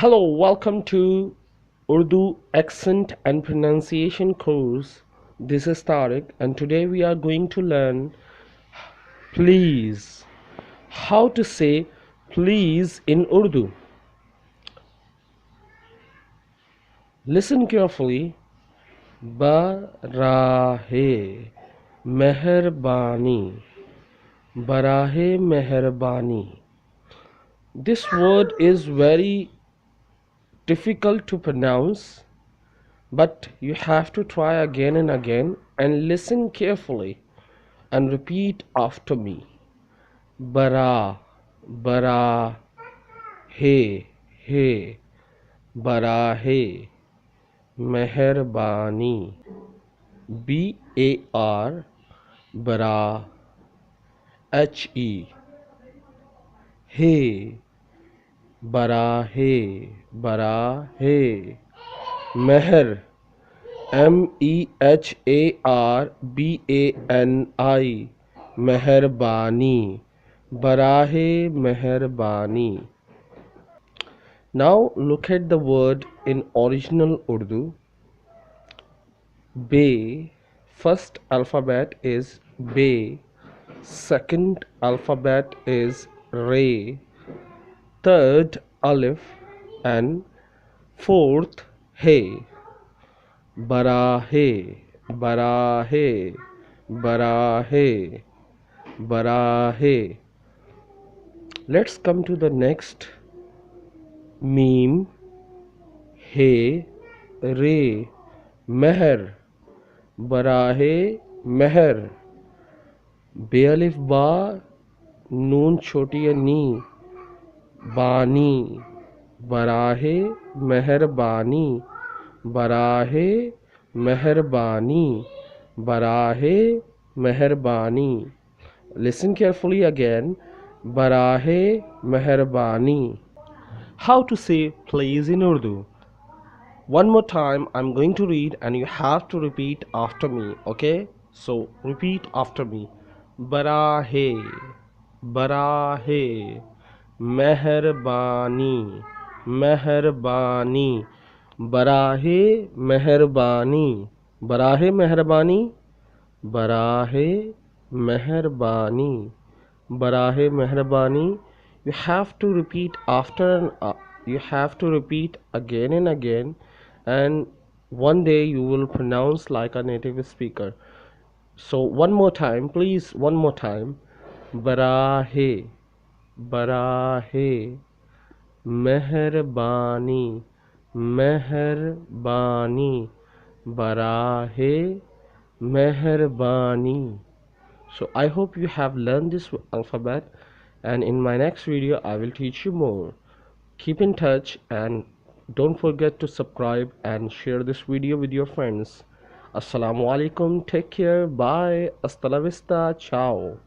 Hello, welcome to Urdu accent and pronunciation course. This is TARIQ and today we are going to learn please. How to say please in Urdu. Listen carefully. Barahe meherbani. Barahe meherbani. This word is very difficult to pronounce, but you have to try again and again and listen carefully and repeat after me. Bara, bara, he, bara, meherbani. B-A-R, bara, H-E, he, bara, meher, MEHARBANI, meherbani, barahe meherbani. Now look at the word in original Urdu. Be, first alphabet is Be, second alphabet is Re, third Alif, and fourth He. Barahe, barahe, barahe, barahe. Let's come to the next. Meme, He, Re, Meher, barahe meher. Bealif ba, noon choti ni, bani, barahe meherbani, barahe meherbani, barahe meherbani. Listen carefully again. Barahe meherbani. How to say please in Urdu. One more time I'm going to read and you have to repeat after me, okay? So repeat after me. Barahe, barahe, meherbani, meherbani, barahe meherbani, barahe meherbani, barahe meherbani, barahe meherbani. You have to repeat after and you have to repeat again and again, and one day you will pronounce like a native speaker. So one more time, please, one more time. Barahe, barahe, meherbani, meherbani, barahe, meherbani. So I hope you have learned this alphabet, and in my next video I will teach you more. Keep in touch and don't forget to subscribe and share this video with your friends. Assalamu alaikum, take care, bye, hasta la vista, ciao.